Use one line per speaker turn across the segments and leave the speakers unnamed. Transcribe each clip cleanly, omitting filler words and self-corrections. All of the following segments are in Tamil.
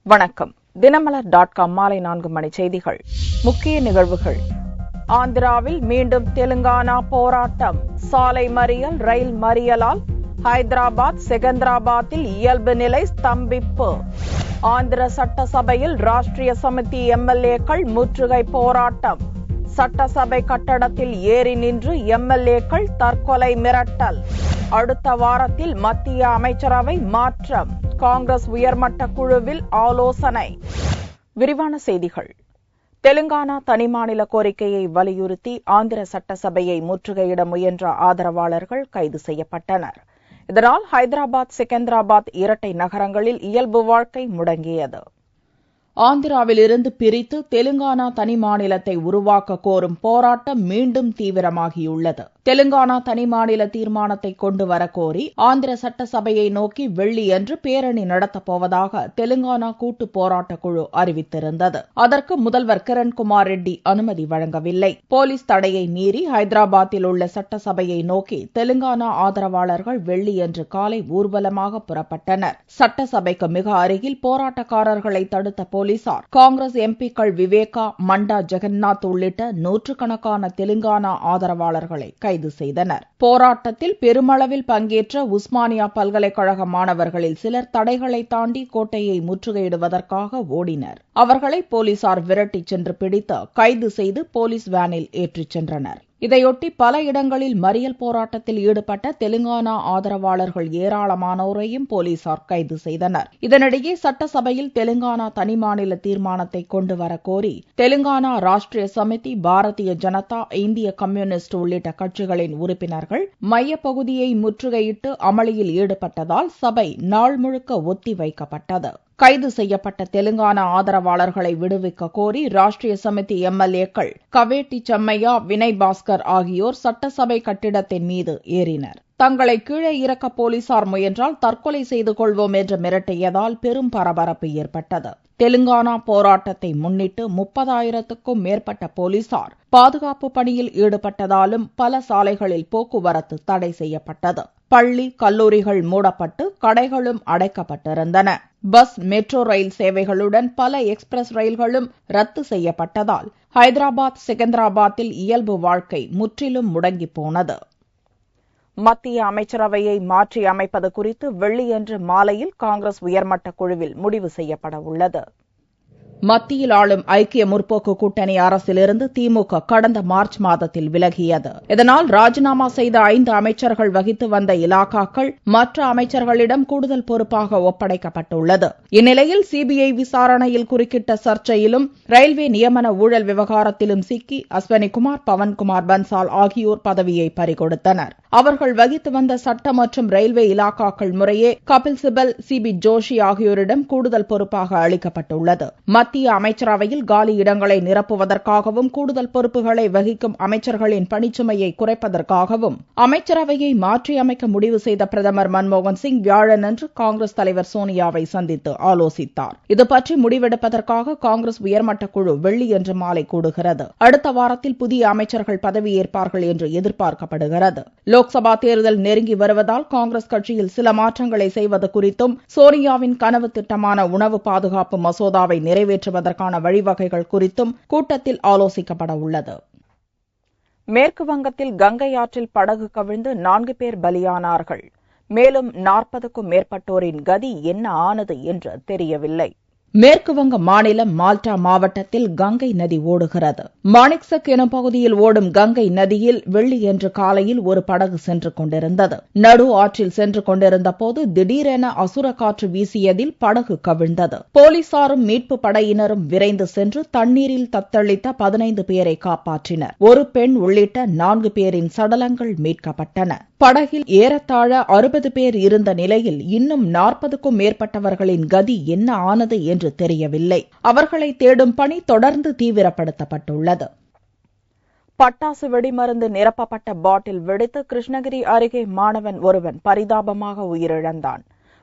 வணக்கம். தினமலர்.com மாலை 4 மணி செய்திகள். முக்கிய நிகழ்வுகள். ஆந்திராவில் மீண்டும் தெலுங்கானா போராட்டம். சாலை மறியல், ரயில் மறியலால் ஹைதராபாத், செகந்திராபாத்தில் இயல்பு நிலை ஸ்தம்பிப்பு. ஆந்திர சட்டசபையில் ராஷ்டிரிய சமிதி எம்எல்ஏக்கள் முற்றுகை போராட்டம். சட்டசபை கட்டடத்தில் ஏறி நின்று எம்எல்ஏக்கள் தற்கொலை மிரட்டல். அடுத்த வாரத்தில் மத்திய அமைச்சரவை மாற்றம். காங்கிரஸ் உயர்மட்ட குழுவில் ஆலோசனை. விரிவான செய்திகள். தெலுங்கானா தனிமாநில கோரிக்கையை வலியுறுத்தி ஆந்திர சட்டசபையை முற்றுகையிட முயன்ற ஆதரவாளர்கள் கைது செய்யப்பட்டனர். இதனால் ஹைதராபாத், செகந்திராபாத் இரட்டை நகரங்களில் இயல்பு வாழ்க்கை முடங்கியது. ஆந்திராவில் இருந்து பிரித்து தெலுங்கானா தனி மாநிலத்தை உருவாக்க கோரும் போராட்டம் மீண்டும் தீவிரமாகியுள்ளது. தெலுங்கானா தனி மாநில தீர்மானத்தை கொண்டு வரக்கோரி ஆந்திர சட்டசபையை நோக்கி வெள்ளியன்று பேரணி நடத்தப்போவதாக தெலுங்கானா கூட்டு போராட்டக் குழு அறிவித்திருந்தது. அதற்கு முதல்வர் கிரண்குமார் ரெட்டி அனுமதி வழங்கவில்லை. போலீஸ் தடையை மீறி ஹைதராபாத்தில் உள்ள சட்டசபையை நோக்கி தெலுங்கானா ஆதரவாளர்கள் வெள்ளியன்று காலை ஊர்வலமாக புறப்பட்டனர். சட்டசபைக்கு மிக அருகில் போராட்டக்காரர்களை தடுத்த போலீசார் காங்கிரஸ் எம்பிக்கள் விவேகா, மண்டா ஜெகநாத் உள்ளிட்ட நூற்றுக்கணக்கான தெலுங்கானா ஆதரவாளர்களை கைது செய்தனர். போராட்டத்தில் பெருமளவில் பங்கேற்ற உஸ்மானியா பல்கலைக்கழக மாணவர்களில் சிலர் தடைகளை தாண்டி கோட்டையை முற்றுகையிடுவதற்காக ஓடினர். அவர்களை போலீசார் விரட்டிச் சென்று பிடித்து கைது செய்து போலீஸ் வேனில் ஏற்றிச் சென்றனர். இதையொட்டி பல இடங்களில் மறியல் போராட்டத்தில் ஈடுபட்ட தெலுங்கானா ஆதரவாளர்கள் ஏராளமானோரையும் போலீசார் கைது செய்தனர். இதனிடையே சட்டசபையில் தெலுங்கானா தனிமாநில தீர்மானத்தை கொண்டு வரக்கோரி தெலுங்கானா ராஷ்டிரிய சமிதி, பாரதிய ஜனதா, இந்திய கம்யூனிஸ்ட் உள்ளிட்ட கட்சிகளின் உறுப்பினர்கள் மையப்பகுதியை முற்றுகையிட்டு அமளியில் ஈடுபட்டதால் சபை நாள் முழுக்க ஒத்திவைக்கப்பட்டது. கைது செய்யப்பட்ட தெலுங்கானா ஆதரவாளர்களை விடுவிக்க கோரி ராஷ்டிரிய சமிதி எம்எல்ஏக்கள் கவேட்டி செம்மையா, வினய் பாஸ்கர் ஆகியோர் சட்டசபை கட்டிடத்தின் மீது ஏறினர். தங்களை கீழே இறக்க போலீசார் முயன்றால் தற்கொலை செய்து கொள்வோம் என்று மிரட்டியதால் பெரும் பரபரப்பு ஏற்பட்டது. தெலுங்கானா போராட்டத்தை முன்னிட்டு 30,000க்கும் மேற்பட்ட போலீசார் பாதுகாப்பு பணியில் ஈடுபட்டதாலும் பல சாலைகளில் போக்குவரத்து தடை செய்யப்பட்டது. பள்ளி, கல்லூரிகள் மூடப்பட்டு கடைகளும் அடைக்கப்பட்டிருந்தன. பஸ், மெட்ரோ ரயில் சேவைகளுடன் பல எக்ஸ்பிரஸ் ரயில்களும் ரத்து செய்யப்பட்டதால் ஹைதராபாத், செகந்திராபாத்தில் இயல்பு வாழ்க்கை முற்றிலும் முடங்கி போனது. மத்திய அமைச்சரவையை மாற்றி அமைப்பது குறித்து வெள்ளியன்று மாலையில் காங்கிரஸ் உயர்மட்ட குழுவில் முடிவு செய்யப்பட உள்ளது. மத்தியில் ஆளும் ஐக்கிய முற்போக்கு கூட்டணி அரசிலிருந்து திமுக கடந்த மார்ச் மாதத்தில் விலகியது. இதனால் ராஜினாமா செய்த 5 அமைச்சர்கள் வகித்து வந்த இலாக்காக்கள் மற்ற அமைச்சர்களிடம் கூடுதல் பொறுப்பாக ஒப்படைக்கப்பட்டுள்ளது. இந்நிலையில் சிபிஐ விசாரணையில் குறுக்கிட்ட சர்ச்சையிலும் ரயில்வே நியமன ஊழல் விவகாரத்திலும் சிக்கி அஸ்வினிகுமார், பவன்குமார் பன்சால் ஆகியோர் பதவியை பறிகொடுத்தனர். அவர்கள் வகித்து வந்த சட்ட மற்றும் ரயில்வே இலாக்காக்கள் முறையே கபில் சிபல், சிபி ஜோஷி ஆகியோரிடம் கூடுதல் பொறுப்பாக அளிக்கப்பட்டுள்ளது. மத்திய அமைச்சரவையில் காலி இடங்களை நிரப்புவதற்காகவும் கூடுதல் பொறுப்புகளை வகிக்கும் அமைச்சர்களின் பணிச்சுமையை குறைப்பதற்காகவும் அமைச்சரவையை மாற்றியமைக்க முடிவு செய்த பிரதமர் மன்மோகன் சிங் வியாழனன்று காங்கிரஸ் தலைவர் சோனியாவை சந்தித்து ஆலோசித்தார். இதுபற்றி முடிவெடுப்பதற்காக காங்கிரஸ் உயர்மட்ட குழு வெள்ளியன்று மாலை கூடுகிறது. அடுத்த வாரத்தில் புதிய அமைச்சர்கள் பதவியேற்பார்கள் என்று எதிர்பார்க்கப்படுகிறது. லோக்சபா தேர்தல் நெருங்கி வருவதால் காங்கிரஸ் கட்சியில் சில மாற்றங்களை செய்வது குறித்தும் சோனியாவின் கனவு திட்டமான உணவு பாதுகாப்பு மசோதாவை நிறைவேற்றுவதற்கான வழிவகைகள் குறித்தும் கூட்டத்தில் ஆலோசிக்கப்பட உள்ளது. மேற்கு வங்கத்தில் கங்கை ஆற்றில் படகு கவிழ்ந்து 4 பேர் பலியானார்கள். மேலும் 40க்கும் மேற்பட்டோரின் கதி என்ன ஆனது என்று தெரியவில்லை. மேற்கு வங்க மாநிலம் மால்டா மாவட்டத்தில் கங்கை நதி ஓடுகிறது. மாணிக்சக் எனும் பகுதியில் ஓடும் கங்கை நதியில் வெள்ளியன்று காலையில் ஒரு படகு சென்று கொண்டிருந்தது. நடு ஆற்றில் சென்று கொண்டிருந்த போது திடீரென அசுர காற்று வீசியதில் படகு கவிழ்ந்தது. போலீசாரும் மீட்பு படையினரும் விரைந்து சென்று தண்ணீரில் தத்தளித்த 15 பேரை காப்பாற்றினர். ஒரு பெண் உள்ளிட்ட 4 பேரின் சடலங்கள் மீட்கப்பட்டன. படகில் ஏறத்தாழ 60 பேர் இருந்த நிலையில் இன்னும் 40க்கும் மேற்பட்டவர்களின் கதி என்ன ஆனது என்று தெரியவில்லை. அவர்களை தேடும் பணி தொடர்ந்து தீவிரப்படுத்தப்பட்டுள்ளது. பட்டாசு வெடிமருந்து நிரப்பப்பட்ட பாட்டில் வெடித்து கிருஷ்ணகிரி அருகே மாணவன் ஒருவன் பரிதாபமாக உயிரிழந்தான்.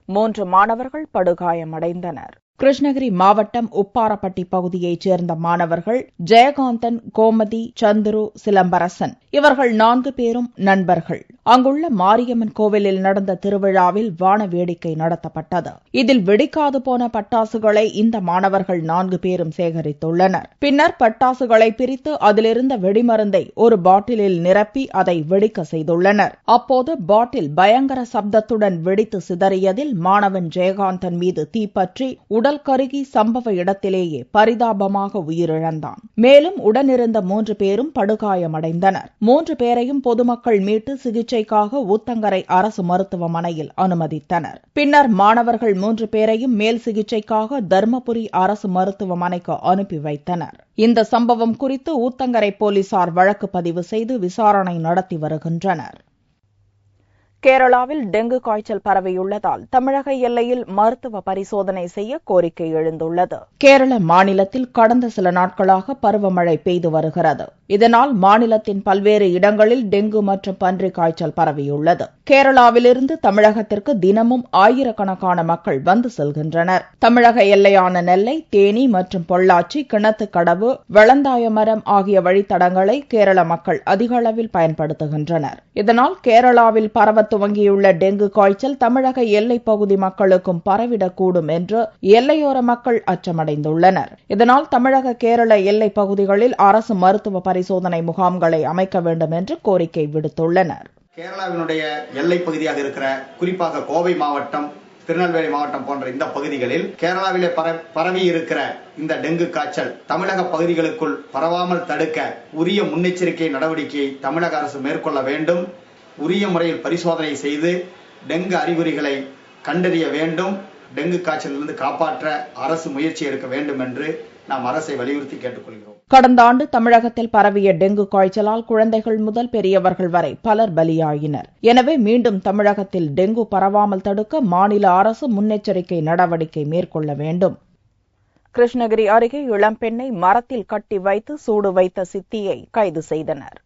3 மாணவர்கள் படுகாயமடைந்தனர். கிருஷ்ணகிரி மாவட்டம் உப்பாரப்பட்டி பகுதியைச் சேர்ந்த மாணவர்கள் ஜெயகாந்தன், கோமதி, சந்துரு, சிலம்பரசன் இவர்கள் 4 பேரும் நண்பர்கள். அங்குள்ள மாரியம்மன் கோவிலில் நடந்த திருவிழாவில் வான வேடிக்கை நடத்தப்பட்டது. இதில் வெடிக்காது போன பட்டாசுகளை இந்த மாணவர்கள் 4 பேரும் சேகரித்துள்ளனர். பின்னர் பட்டாசுகளை பிரித்து அதிலிருந்த வெடிமருந்தை ஒரு பாட்டிலில் நிரப்பி அதை வெடிக்க செய்துள்ளனர். அப்போது பாட்டில் பயங்கர சப்தத்துடன் வெடித்து சிதறியதில் மாணவன் ஜெயகாந்தன் மீது தீப்பற்றி உடல் கருகி சம்பவ இடத்திலேயே பரிதாபமாக உயிரிழந்தான். மேலும் உடனிருந்த 3 பேரும் படுகாயமடைந்தனர். 3 பேரையும் பொதுமக்கள் மீட்டு சிகிச்சைக்காக ஊத்தங்கரை அரசு மருத்துவமனையில் அனுமதித்தனர். பின்னர் மாணவர்கள் 3 பேரையும் மேல் சிகிச்சைக்காக தர்மபுரி அரசு மருத்துவமனைக்கு அனுப்பி வைத்தனர். இந்த சம்பவம் குறித்து ஊத்தங்கரை போலீசார் வழக்கு பதிவு செய்து விசாரணை நடத்தி வருகின்றனர். கேரளாவில் டெங்கு காய்ச்சல் பரவியுள்ளதால் தமிழக எல்லையில் மருத்துவ பரிசோதனை செய்ய கோரிக்கை எழுந்துள்ளது. கேரள மாநிலத்தில் கடந்த சில நாட்களாக பருவமழை பெய்து வருகிறது. இதனால் மாநிலத்தின் பல்வேறு இடங்களில் டெங்கு மற்றும் பன்றி காய்ச்சல் பரவியுள்ளது. கேரளாவிலிருந்து தமிழகத்திற்கு தினமும் ஆயிரக்கணக்கான மக்கள் வந்து செல்கின்றனர். தமிழக எல்லையான நெல்லை, தேனி மற்றும் பொள்ளாச்சி, கிணத்துக்கடவு, வெளந்தாயமரம் ஆகிய வழித்தடங்களை கேரள மக்கள் அதிக அளவில் பயன்படுத்துகின்றனர். இதனால் கேரளாவில் பரவ துவங்கியுள்ள டெங்கு காய்ச்சல் தமிழக எல்லைப் பகுதி மக்களுக்கும் பரவிடக்கூடும் என்று எல்லையோர மக்கள் அச்சமடைந்துள்ளனர். இதனால் தமிழக கேரள எல்லைப் பகுதிகளில் அரசு மருத்துவ பரிசோதனை முகாம்களை அமைக்க வேண்டும் என்று கோரிக்கை விடுத்துள்ளனர்.
கேரளாவினுடைய எல்லைப் பகுதியாக இருக்கிற குறிப்பாக கோவை மாவட்டம், திருநெல்வேலி மாவட்டம் போன்ற இந்த பகுதிகளில் கேரளாவிலே பரவி இருக்கிற இந்த டெங்கு காய்ச்சல் தமிழக பகுதிகளுக்குள் பரவாமல் தடுக்க உரிய முன்னெச்சரிக்கை நடவடிக்கையை தமிழக அரசு மேற்கொள்ள வேண்டும். உரிய முறையில் பரிசோதனை செய்து டெங்கு அறிகுறிகளை கண்டறிய வேண்டும். டெங்கு காய்ச்சலிலிருந்து காப்பாற்ற அரசு முயற்சி எடுக்க வேண்டும் என்று நாம் அரசை வலியுறுத்தி கேட்டுக்கொள்கிறோம்.
கடந்த ஆண்டு தமிழகத்தில் பரவிய டெங்கு காய்ச்சலால் குழந்தைகள் முதல் பெரியவர்கள் வரை பலர் பலியாயினர். எனவே மீண்டும் தமிழகத்தில் டெங்கு பரவாமல் தடுக்க மாநில அரசு முன்னெச்சரிக்கை நடவடிக்கை மேற்கொள்ள வேண்டும். கிருஷ்ணகிரி அருகே இளம்பெண்ணை மரத்தில் கட்டி வைத்து சூடு வைத்த சித்தியை கைது செய்தனர்.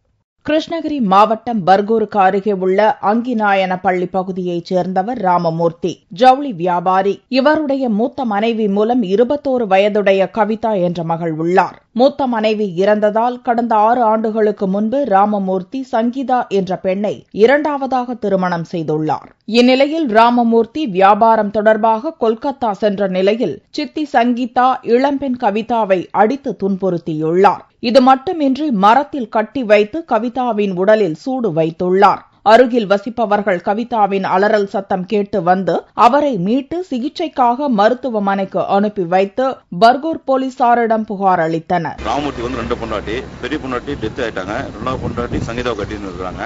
கிருஷ்ணகிரி மாவட்டம் பர்கூருக்கு அருகே உள்ள அங்கிநாயனப்பள்ளி பகுதியைச் சேர்ந்தவர் ராமமூர்த்தி, ஜவுளி வியாபாரி. இவருடைய மூத்த மனைவி மூலம் 21 வயதுடைய கவிதா என்ற மகள் உள்ளார். மூத்த மனைவி இறந்ததால் கடந்த 6 ஆண்டுகளுக்கு முன்பு ராமமூர்த்தி சங்கீதா என்ற பெண்ணை 2வதாக திருமணம் செய்துள்ளார். இந்நிலையில் ராமமூர்த்தி வியாபாரம் தொடர்பாக கொல்கத்தா சென்ற நிலையில் சித்தி சங்கீதா இளம்பெண் கவிதாவை அடித்து துன்புறுத்தியுள்ளார். இது மட்டுமின்றி மரத்தில் கட்டி வைத்து கவிதாவின் உடலில் சூடு வைத்துள்ளார். அருகில் வசிப்பவர்கள் கவிதாவின் அலறல் சத்தம் கேட்டு வந்து அவரை மீட்டு சிகிச்சைக்காக மருத்துவமனைக்கு அனுப்பி வைத்து பர்கூர் போலீசாரிடம் புகார் அளித்தனர்.
ராமமூர்த்தி வந்து 2 பொண்டாட்டி, பெரிய பொண்டாட்டி டெத் ஆயிட்டாங்க. 2வது பொண்டாட்டி சங்கீதாவை கட்டின்னு இருக்காங்க.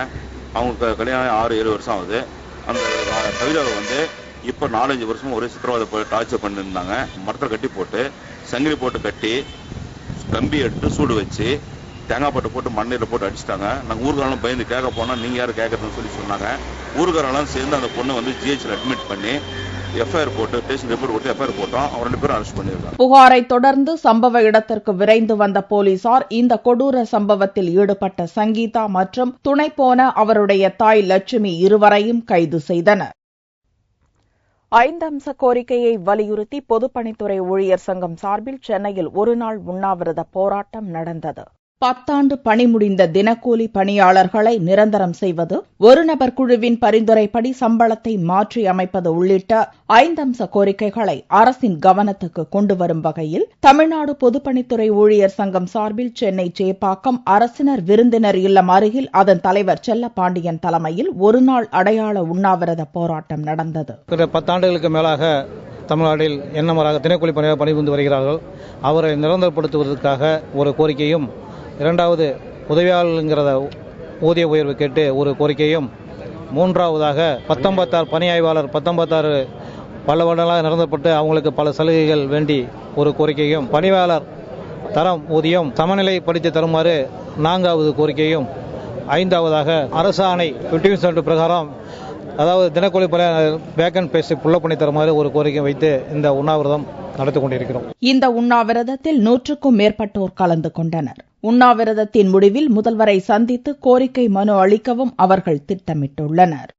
அவங்க கல்யாணம் 6-7 வருஷம் ஆகுது. அந்த கவிதாவை வந்து இப்ப 4-5 வருஷமா ஒரே சித்திரவதை டார்ச்சர் பண்ணிருந்தாங்க. மரத்தில் கட்டி போட்டு சங்கிலி போட்டு கட்டி கம்பி எடுத்து சூடு வச்சு தேங்காய் பட்டு போட்டு மண்ணில் போட்டு அடிச்சிட்டாங்க. நாங்கள் ஊருக்காரெல்லாம் பயந்து கேட்க போனால் நீங்கள் யாரும் கேட்கறதுன்னு சொல்லி சொன்னாங்க. ஊருக்காரெல்லாம் சேர்ந்து அந்த பொண்ணை வந்து ஜிஹெச்ல அட்மிட் பண்ணி எஃப்ஐஆர் போட்டு ஸ்டேஷன் ரிப்போர்ட் போட்டு எஃப்ஐஆர் போட்டோம். அவங்க 2 பேரும் அரெஸ்ட் பண்ணியிருக்காங்க.
புகாரை தொடர்ந்து சம்பவ இடத்திற்கு விரைந்து வந்த போலீசார் இந்த கொடூர சம்பவத்தில் ஈடுபட்ட சங்கீதா மற்றும் துணை போன அவருடைய தாய் லட்சுமி இருவரையும் கைது செய்தனர். 5 அம்ச கோரிக்கையை வலியுறுத்தி பொதுப்பணித்துறை ஊழியர் சங்கம் சார்பில் சென்னையில் ஒருநாள் உண்ணாவிரத போராட்டம் நடந்தது. 10 ஆண்டு பணி முடிந்த தினக்கூலி பணியாளர்களை நிரந்தரம் செய்வது, ஒரு நபர் குழுவின் பரிந்துரைப்படி சம்பளத்தை மாற்றி அமைப்பது உள்ளிட்ட 5 அம்ச கோரிக்கைகளை அரசின் கவனத்துக்கு கொண்டு வரும் வகையில் தமிழ்நாடு பொதுப்பணித்துறை ஊழியர் சங்கம் சார்பில் சென்னை சேப்பாக்கம் அரசினர் விருந்தினர் இல்லம் அருகில் அதன் தலைவர் செல்லப்பாண்டியன் தலைமையில் ஒருநாள் அடையாள உண்ணாவிரத போராட்டம் நடந்தது.
10 ஆண்டுகளுக்கு மேலாக தமிழ்நாட்டில் எண்ணமராக தினக்கூலி பணியாளர் பணிபுரிந்து வருகிறார்கள். அவரை நிரந்தரப்படுத்துவதற்காக ஒரு கோரிக்கையும், 2வது உதவியாளருங்கிறத ஊதிய உயர்வு கேட்டு ஒரு கோரிக்கையும், 3வதாக 19 பணி ஆய்வாளர் 19 பல வருடங்களாக நிரந்தரப்பட்டு அவங்களுக்கு பல சலுகைகள் வேண்டி ஒரு கோரிக்கையும், பணியாளர் தரம் ஊதியம் சமநிலைப்படுத்தி தருமாறு 4வது கோரிக்கையும், 5வதாக அரசாணை 50% பிரகாரம் அதாவது தினக்கூலி வேக்கன்ட் பேசி புள்ள பண்ணி தருமாறு ஒரு கோரிக்கை வைத்து இந்த உண்ணாவிரதம் நடத்திக் கொண்டிருக்கிறோம்.
இந்த உண்ணாவிரதத்தில் 100க்கும் மேற்பட்டோர் கலந்து கொண்டனர். உண்ணாவிரதத்தின் முடிவில் முதல்வரை சந்தித்து கோரிக்கை மனு அளிக்கவும் அவர்கள் திட்டமிட்டுள்ளனர்.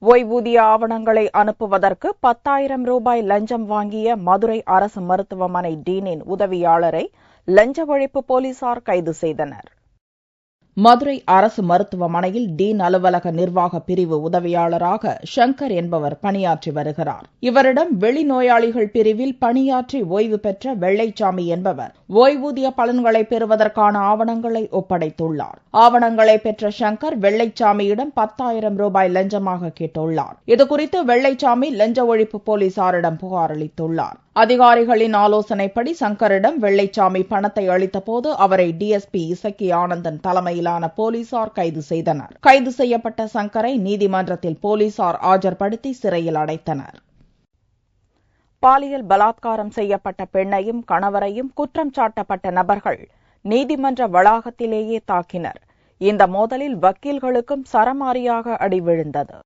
ஓய்வூதிய ஆவணங்களை அனுப்புவதற்கு 10,000 ரூபாய் லஞ்சம் வாங்கிய மதுரை அரசு மருத்துவமனை டீனின் உதவியாளரை லஞ்ச ஒழிப்பு போலீசார் கைது செய்தனர். மதுரை அரசு மருத்துவமனையில் டீன் அலுவலக நிர்வாக பிரிவு உதவியாளராக சங்கர் என்பவர் பணியாற்றி வருகிறார். இவரிடம் வெளிநோயாளிகள் பிரிவில் பணியாற்றி ஓய்வு பெற்ற வெள்ளைச்சாமி என்பவர் ஓய்வூதிய பலன்களை பெறுவதற்கான ஆவணங்களை ஒப்படைத்துள்ளார். ஆவணங்களை பெற்ற சங்கர் வெள்ளைச்சாமியிடம் 10,000 ரூபாய் லஞ்சமாக கேட்டுள்ளார். இதுகுறித்து வெள்ளைச்சாமி லஞ்ச ஒழிப்பு போலீசாரிடம் புகார் அளித்துள்ளார். அதிகாரிகளின் ஆலோசனைப்படி சங்கரிடம் வெள்ளைச்சாமி பணத்தை அளித்தபோது அவரை டிஎஸ்பி இசக்கி ஆனந்தன் தலைமையிலான போலீசார் கைது செய்தனர். கைது செய்யப்பட்ட சங்கரை நீதிமன்றத்தில் போலீசார் ஆஜர்படுத்தி சிறையில் அடைத்தனர். பாலியல் பலாத்காரம் செய்யப்பட்ட பெண்ணையும் கணவரையும் குற்றம் சாட்டப்பட்ட நபர்கள் நீதிமன்ற வளாகத்திலேயே தாக்கினர். இந்த மோதலில் வக்கீல்களுக்கும் சரமாரியாக அடி விழுந்தது.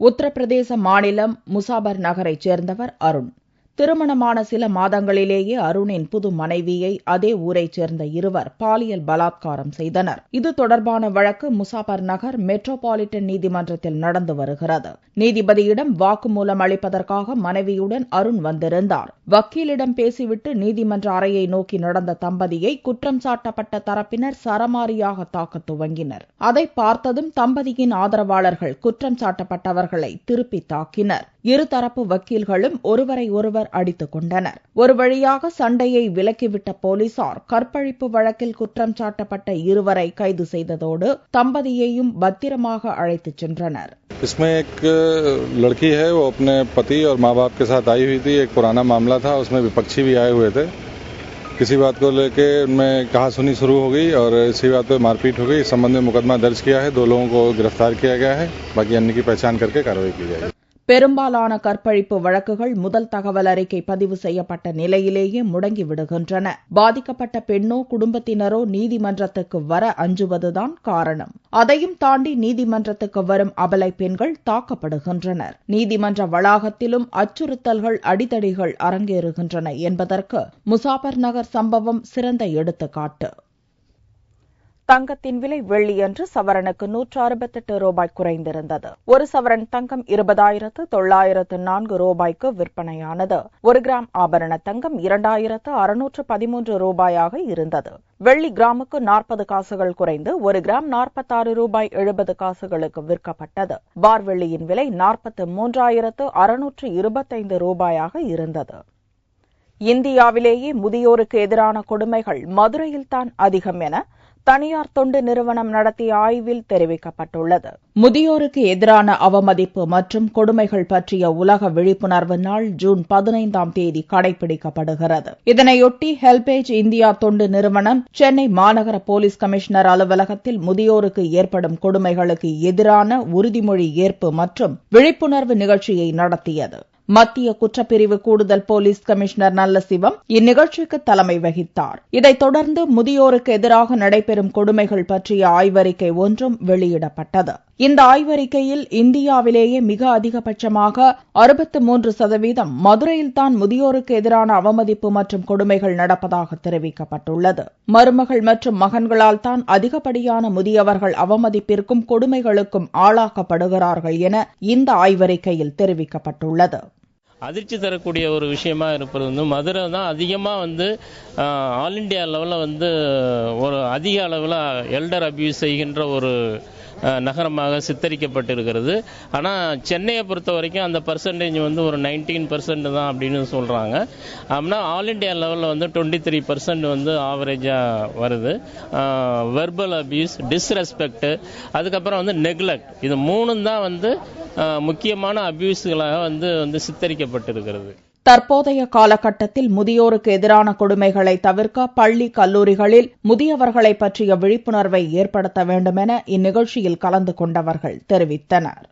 உத்தரப்பிரதேச மாநிலம் முசாபர் நகரைச் சேர்ந்தவர் அருண். திருமணமான சில மாதங்களிலேயே அருணின் புது மனைவியை அதே ஊரைச் சேர்ந்த இருவர் பாலியல் பலாத்காரம் செய்தனர். இது தொடர்பான வழக்கு முசாபர் நகர் மெட்ரோபாலிட்டன் நீதிமன்றத்தில் நடந்து வருகிறது. நீதிபதியிடம் வாக்குமூலம் அளிப்பதற்காக மனைவியுடன் அருண் வந்திருந்தார். வக்கீலிடம் பேசிவிட்டு நீதிமன்ற அறையை நோக்கி நடந்த தம்பதியை குற்றம் சாட்டப்பட்ட தரப்பினர் சரமாரியாக தாக்க துவங்கினர். அதை பார்த்ததும் தம்பதியின் ஆதரவாளர்கள் குற்றம் சாட்டப்பட்டவர்களை திருப்பி தாக்கினர். இருதரப்பு வக்கீல்களும் ஒருவரை ஒருவர் அடித்துக் கொண்டனர். ஒரு வழியாக சண்டையை விலக்கிவிட்ட போலீசார் கற்பழிப்பு வழக்கில் குற்றம் சாட்டப்பட்ட இருவரை கைது செய்ததோடு தம்பதியையும் பத்திரமாக அழைத்துச் சென்றனர்.
इसमें एक लड़की है, वो अपने पति और माँ बाप के साथ आई हुई थी. एक पुराना मामला था, उसमें विपक्षी भी आए हुए थे. किसी बात को लेके उनमें कहासुनी शुरू हो गई और इसी बात पे मारपीट हो गई. इस संबंध में मुकदमा दर्ज किया है. 2 लोगों को गिरफ्तार किया गया है. बाकी अन्य की पहचान करके कार्रवाई की जाएगी.
பெரும்பாலான கற்பழிப்பு வழக்குகள் முதல் தகவல் அறிக்கை பதிவு செய்யப்பட்ட நிலையிலேயே முடங்கி விடுகின்றன. பாதிக்கப்பட்ட பெண்ணோ குடும்பத்தினரோ நீதிமன்றத்துக்கு வர அஞ்சுவதுதான் காரணம். அதையும் தாண்டி நீதிமன்றத்துக்கு வரும் அபலை பெண்கள் தாக்கப்படுகின்றனர். நீதிமன்ற வளாகத்திலும் அச்சுறுத்தல்கள் அடிதடிகள் அரங்கேறுகின்றன என்பதற்கு முசாபர் நகர் சம்பவம் சிறந்த எடுத்துக்காட்டு. தங்கத்தின் விலை வெள்ளியன்று சவரனுக்கு 168 ரூபாய் குறைந்திருந்தது. ஒரு சவரன் தங்கம் 20,904 ரூபாய்க்கு விற்பனையானது. 1 கிராம் ஆபரண தங்கம் 2,613 ரூபாயாக இருந்தது. வெள்ளி கிராமுக்கு 40 காசுகள் குறைந்து 1 கிராம் 46 ரூபாய் 70 காசுகளுக்கு விற்கப்பட்டது. பார் வெள்ளியின் விலை 43,625 ரூபாயாக இருந்தது. இந்தியாவிலேயே முதியோருக்கு எதிரான கொடுமைகள் மதுரையில்தான் அதிகம் என தனியார் தொண்டு நிறுவனம் நடத்திய ஆய்வில் தெரிவிக்கப்பட்டுள்ளது. முதியோருக்கு எதிரான அவமதிப்பு மற்றும் கொடுமைகள் பற்றிய உலக விழிப்புணர்வு நாள் ஜூன் 15ஆம் தேதி கடைபிடிக்கப்படுகிறது. இதனையொட்டி ஹெல்பேஜ் இந்தியா தொண்டு நிறுவனம் சென்னை மாநகர போலீஸ் கமிஷனர் அலுவலகத்தில் முதியோருக்கு ஏற்படும் கொடுமைகளுக்கு எதிரான உறுதிமொழி ஏற்பு மற்றும் விழிப்புணர்வு நிகழ்ச்சியை நடத்தியது. மத்திய குற்றப்பிரிவு கூடுதல் போலீஸ் கமிஷனர் நல்லசிவம் இந்நிகழ்ச்சிக்கு தலைமை வகித்தார். இதைத் தொடர்ந்து முதியோருக்கு எதிராக நடைபெறும் கொடுமைகள் பற்றிய ஆய்வறிக்கை ஒன்றும் வெளியிடப்பட்டது. இந்த ஆய்வறிக்கையில் இந்தியாவிலேயே மிக அதிகபட்சமாக 63% மதுரையில்தான் முதியோருக்கு எதிரான அவமதிப்பு மற்றும் கொடுமைகள் நடப்பதாக தெரிவிக்கப்பட்டுள்ளது. மருமகள் மற்றும் மகன்களால் தான் அதிகப்படியான முதியவர்கள் அவமதிப்பிற்கும் கொடுமைகளுக்கும் ஆளாக்கப்படுகிறார்கள் என இந்த ஆய்வறிக்கையில் தெரிவிக்கப்பட்டுள்ளது.
அதிர்ச்சி தரக்கூடிய ஒரு விஷயமா இருப்பது மதுரை தான் அதிகமாக ஆல் இண்டியா லெவலில் ஒரு அதிக அளவில் எல்டர் அபியூஸ் செய்கின்ற ஒரு நகரமாக சித்தரிக்கப்பட்டிருக்கிறது. ஆனால் சென்னையை பொறுத்த வரைக்கும் அந்த பர்சன்டேஜ் ஒரு 19% தான் அப்படின்னு சொல்கிறாங்க. அப்படின்னா ஆல் இண்டியா லெவலில் 23% ஆவரேஜாக வருது. வெர்பல் அபியூஸ், டிஸ்ரெஸ்பெக்ட், அதுக்கப்புறம் நெக்லெக்ட், இது 3 தான் முக்கியமான அபியூஸ்களாக சித்தரிக்கப்பட்டிருக்கிறது.
தற்போதைய காலகட்டத்தில் முதியோருக்கு எதிரான கொடுமைகளை தவிர்க்க பள்ளி கல்லூரிகளில் முதியவர்களை பற்றிய விழிப்புணர்வை ஏற்படுத்த வேண்டும் என இந்நிகழ்ச்சியில் கலந்து கொண்டவர்கள் தெரிவித்தனர்.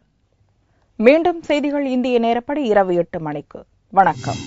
மீண்டும் செய்திகள் இந்திய நேரப்படி இரவு 8 மணிக்கு. வணக்கம்.